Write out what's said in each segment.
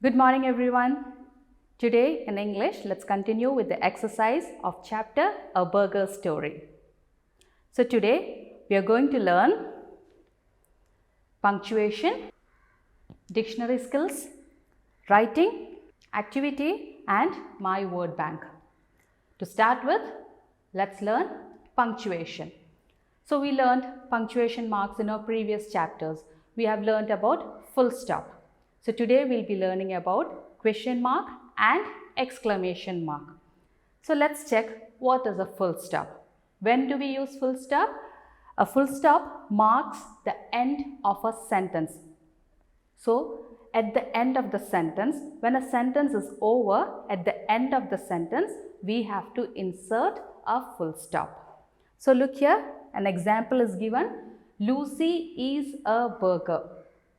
Good morning everyone. Today in English, let's continue with the exercise of chapter A Burger Story. So today we are going to learn punctuation, dictionary skills, writing, activity and my word bank. To start with, let's learn punctuation. So we learned punctuation marks in our previous chapters. We have learned about full stop. So today we'll be learning about question mark and exclamation mark. So let's check what is a full stop. When do we use full stop? A full stop marks the end of a sentence. So at the end of the sentence, when a sentence is over, at the end of the sentence, we have to insert a full stop. So look here, an example is given. Lucy is a burger.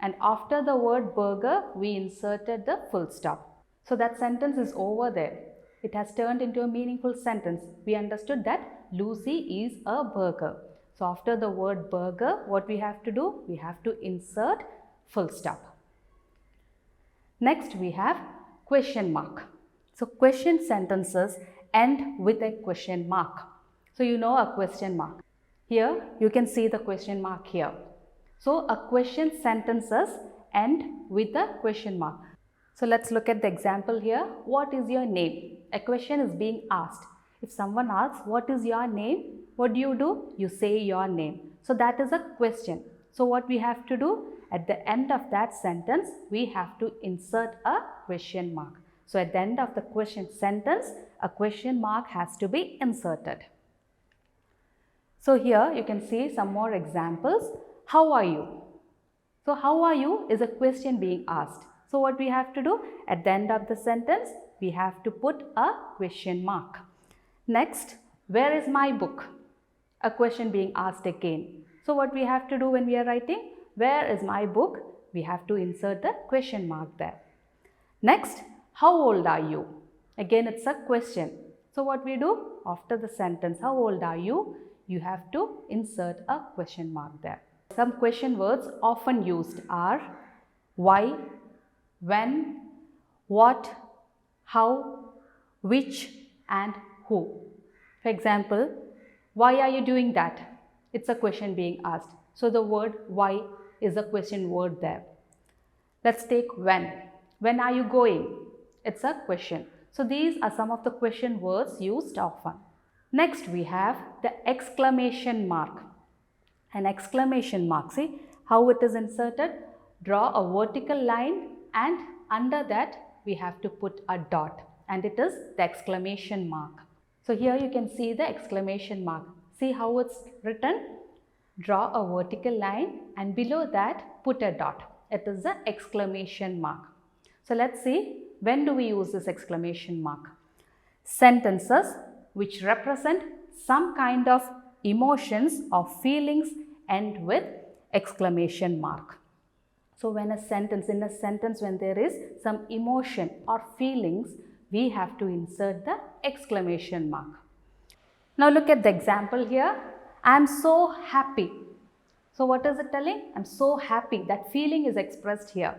And after the word burger, we inserted the full stop. So that sentence is over there. It has turned into a meaningful sentence. We understood that Lucy is a burger. So after the word burger, what we have to do? We have to insert full stop. Next we have question mark. So question sentences end with a question mark. So you know a question mark. Here you can see the question mark here. So a question sentences end with a question mark. So let's look at the example here. What is your name? A question is being asked. If someone asks, what is your name? What do? You say your name. So that is a question. So what we have to do? At the end of that sentence, we have to insert a question mark. So at the end of the question sentence, a question mark has to be inserted. So here you can see some more examples. How are you? So how are you is a question being asked. So what we have to do? At the end of the sentence, we have to put a question mark. Next, where is my book? A question being asked again. So what we have to do when we are writing? Where is my book? We have to insert the question mark there. Next, how old are you? Again, it's a question. So what we do? After the sentence, how old are you? You have to insert a question mark there. Some question words often used are why, when, what, how, which and who. For example, why are you doing that? It's a question being asked. So the word why is a question word there. Let's take when. When are you going? It's a question. So these are some of the question words used often. Next we have the exclamation mark. An exclamation mark, see how it is inserted? Draw a vertical line and under that we have to put a dot and it is the exclamation mark. So here you can see the exclamation mark. See how it's written? Draw a vertical line and below that put a dot. It is the exclamation mark. So let's see, when do we use this exclamation mark? Sentences which represent some kind of emotions or feelings end with exclamation mark. So when in a sentence when there is some emotion or feelings, we have to insert the exclamation mark. Now look at the example here. I am so happy. So what is it telling? I am so happy. That feeling is expressed here.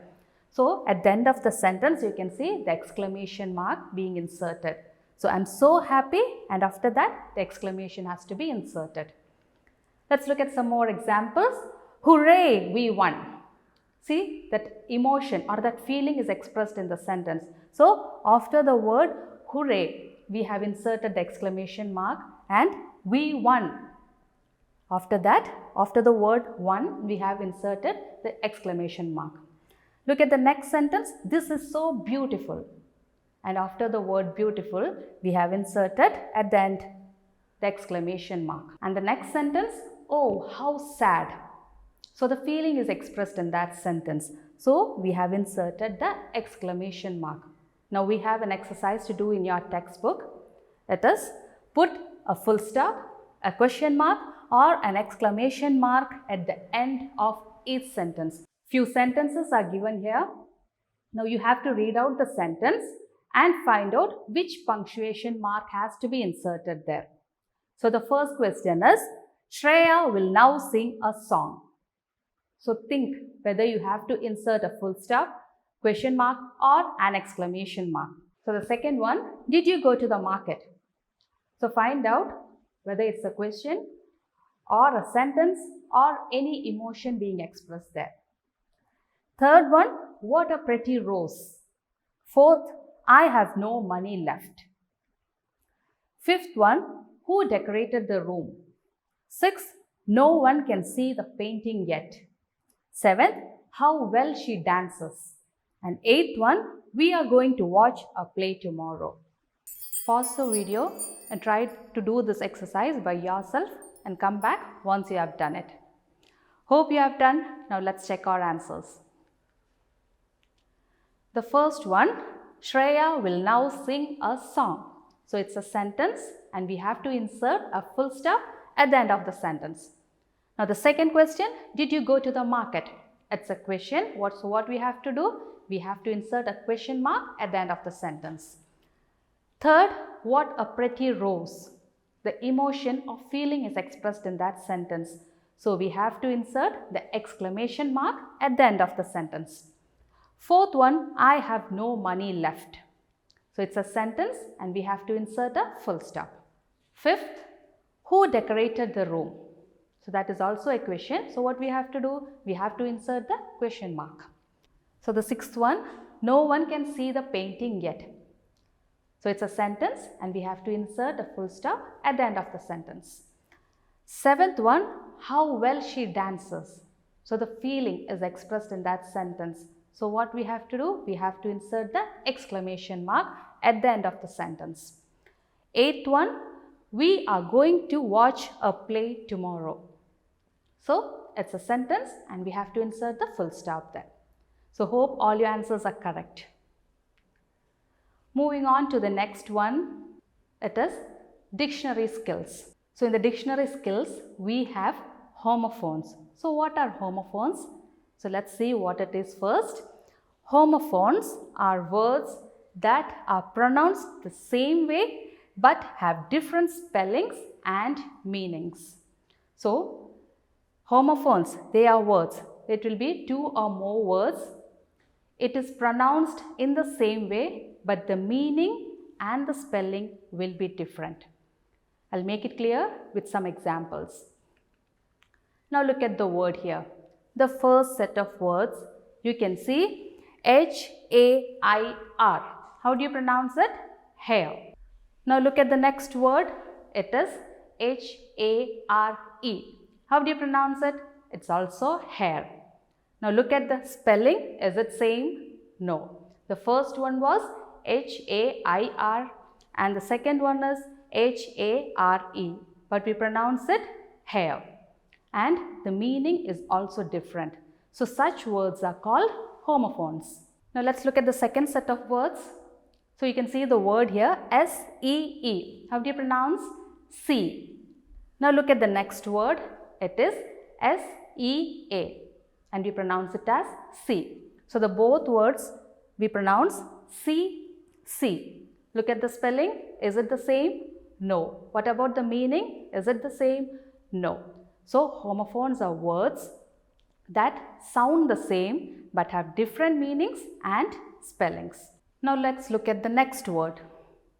So at the end of the sentence, you can see the exclamation mark being inserted. So I am so happy and after that the exclamation has to be inserted. Let's look at some more examples. Hooray, we won. See that emotion or that feeling is expressed in the sentence. So after the word hooray, we have inserted the exclamation mark and we won. After that, after the word won, we have inserted the exclamation mark. Look at the next sentence. This is so beautiful. And after the word beautiful, we have inserted at the end the exclamation mark. And the next sentence, oh, how sad. So the feeling is expressed in that sentence. So we have inserted the exclamation mark. Now we have an exercise to do in your textbook. Let us put a full stop, a question mark or an exclamation mark at the end of each sentence. Few sentences are given here. Now you have to read out the sentence and find out which punctuation mark has to be inserted there. So the first question is, Shreya will now sing a song. So think whether you have to insert a full stop, question mark or an exclamation mark. So the second one, did you go to the market? So find out whether it's a question or a sentence or any emotion being expressed there. Third one, what a pretty rose. Fourth, I have no money left. Fifth one, who decorated the room? Sixth, no one can see the painting yet. Seventh, how well she dances. And eighth one, we are going to watch a play tomorrow. Pause the video and try to do this exercise by yourself and come back once you have done it. Hope you have done. Now let's check our answers. The first one, Shreya will now sing a song. So it's a sentence and we have to insert a full stop at the end of the sentence. Now the second question, did you go to the market? It's a question. So what we have to do? We have to insert a question mark at the end of the sentence. Third, what a pretty rose. The emotion or feeling is expressed in that sentence. So we have to insert the exclamation mark at the end of the sentence. Fourth one, I have no money left. So it's a sentence and we have to insert a full stop. Fifth, who decorated the room? So that is also a question. So what we have to do? We have to insert the question mark. So the sixth one, no one can see the painting yet. So it's a sentence and we have to insert a full stop at the end of the sentence. Seventh one, how well she dances. So the feeling is expressed in that sentence. So what we have to do? We have to insert the exclamation mark at the end of the sentence. Eighth one, we are going to watch a play tomorrow. So it's a sentence and we have to insert the full stop there. So hope all your answers are correct. Moving on to the next one, it is dictionary skills. So in the dictionary skills, we have homophones. So what are homophones? So let's see what it is first. Homophones are words that are pronounced the same way but have different spellings and meanings. So homophones, they are words. It will be two or more words. It is pronounced in the same way but the meaning and the spelling will be different. I'll make it clear with some examples. Now look at the word here. The first set of words, you can see H-A-I-R. How do you pronounce it? Hair. Now look at the next word. It is H-A-R-E. How do you pronounce it? It's also hair. Now look at the spelling. Is it same? No. The first one was H-A-I-R and the second one is H-A-R-E. But we pronounce it hair. And the meaning is also different. So such words are called homophones. Now let's look at the second set of words. So you can see the word here S-E-E. How do you pronounce? See. Now look at the next word. It is S-E-A and we pronounce it as see. So the both words we pronounce C. Look at the spelling. Is it the same? No. What about the meaning? Is it the same? No. So homophones are words that sound the same but have different meanings and spellings. Now let's look at the next word.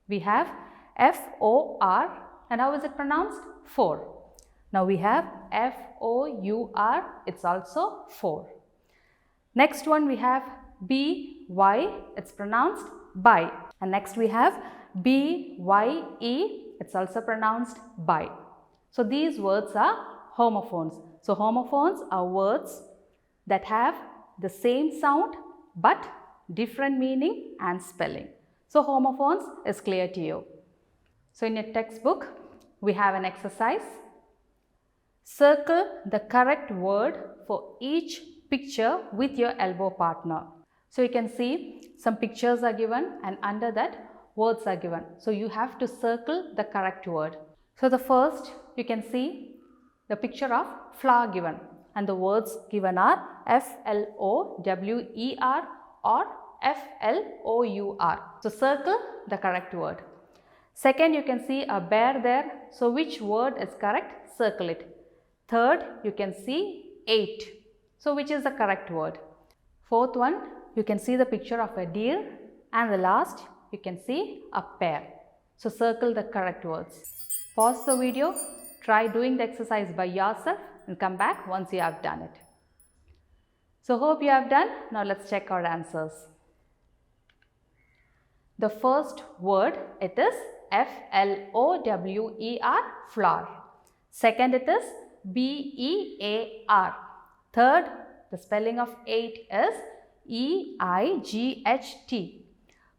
We have F-O-R and how is it pronounced? For. Now we have F-O-U-R, it's also for. Next one we have B-Y, it's pronounced by. And next we have B-Y-E, it's also pronounced by. So these words are homophones. So homophones are words that have the same sound but different meaning and spelling. So homophones is clear to you. So in your textbook, we have an exercise. Circle the correct word for each picture with your elbow partner. So you can see some pictures are given and under that words are given. So you have to circle the correct word. So the first you can see the picture of flower given and the words given are F-L-O-W-E-R or F-L-O-U-R. So circle the correct word. Second, you can see a bear there. So which word is correct? Circle it. Third, you can see 8. So which is the correct word? Fourth one, you can see the picture of a deer, and the last you can see a pear. So circle the correct words. Pause the video, try doing the exercise by yourself and come back once you have done it. So hope you have done. Now let's check our answers. The first word, it is F-L-O-W-E-R, flower. Second, it is B-E-A-R. Third, the spelling of 8 is E-I-G-H-T.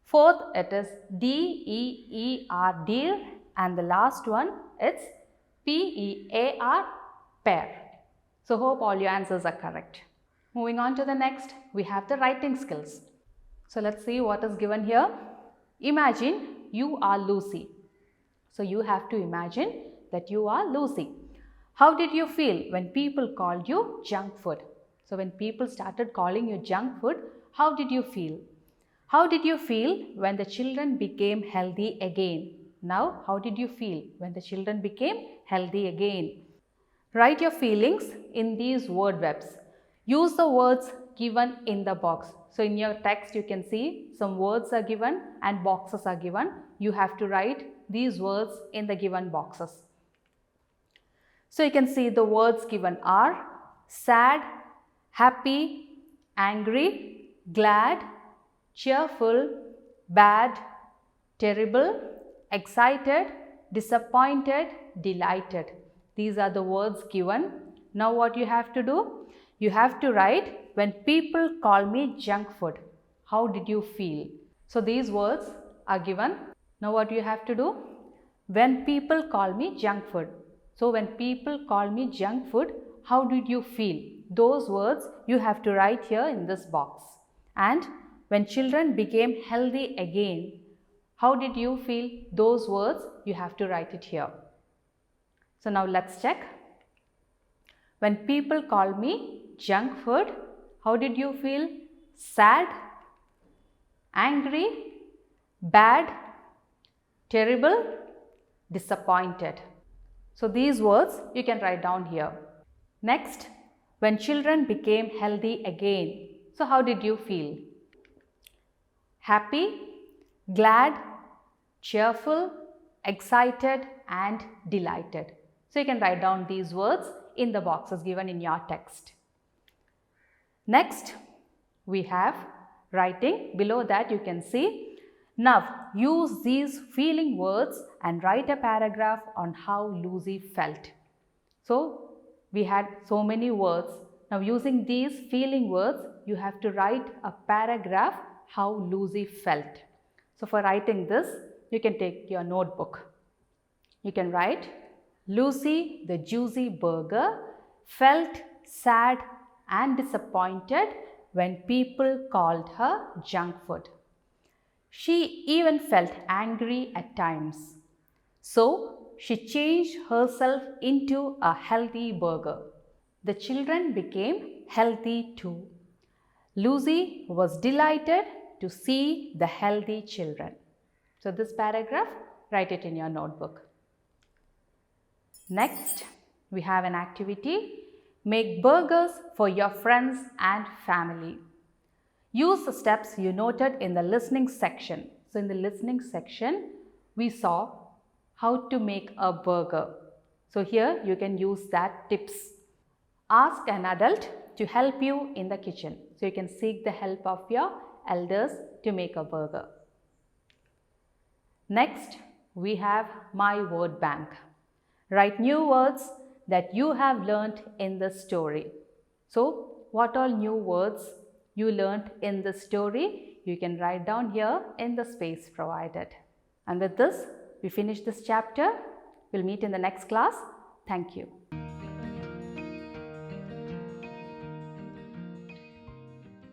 Fourth, it is D-E-E-R, deer. And the last one, it's P-E-A-R, pear. So hope all your answers are correct. Moving on to the next, we have the writing skills. So let's see what is given here. Imagine you are Lucy. So you have to imagine that you are Lucy. How did you feel when people called you junk food? So when people started calling you junk food, how did you feel? How did you feel when the children became healthy again? Now, how did you feel when the children became healthy again? Write your feelings in these word webs. Use the words given in the box. So in your text you can see some words are given and boxes are given. You have to write these words in the given boxes. So you can see the words given are sad, happy, angry, glad, cheerful, bad, terrible, excited, disappointed, delighted. These are the words given. Now what you have to do? You have to write, when people call me junk food, how did you feel? So these words are given. Now what you have to do? When people call me junk food. So when people call me junk food, how did you feel? Those words you have to write here in this box. And when children became healthy again, how did you feel? Those words you have to write it here. So now let's check. When people call me junk food, how did you feel? Sad, angry, bad, terrible, disappointed. So these words you can write down here. Next, when children became healthy again. So how did you feel? Happy, glad, cheerful, excited and delighted. So you can write down these words in the boxes given in your text. Next, we have writing. Below that you can see. Now use these feeling words and write a paragraph on how Lucy felt. So we had so many words. Now using these feeling words, you have to write a paragraph how Lucy felt. So for writing this, you can take your notebook. You can write, Lucy the juicy burger felt sad and disappointed when people called her junk food. She even felt angry at times. So she changed herself into a healthy burger. The children became healthy too. Lucy was delighted to see the healthy children. So this paragraph, write it in your notebook. Next, we have an activity. Make burgers for your friends and family. Use the steps you noted in the listening section. So in the listening section, we saw how to make a burger. So here you can use that tips. Ask an adult to help you in the kitchen. So you can seek the help of your elders to make a burger. Next, we have My Word Bank. Write new words that you have learnt in the story. So what all new words you learnt in the story, you can write down here in the space provided. And with this, we finish this chapter. We'll meet in the next class. Thank you.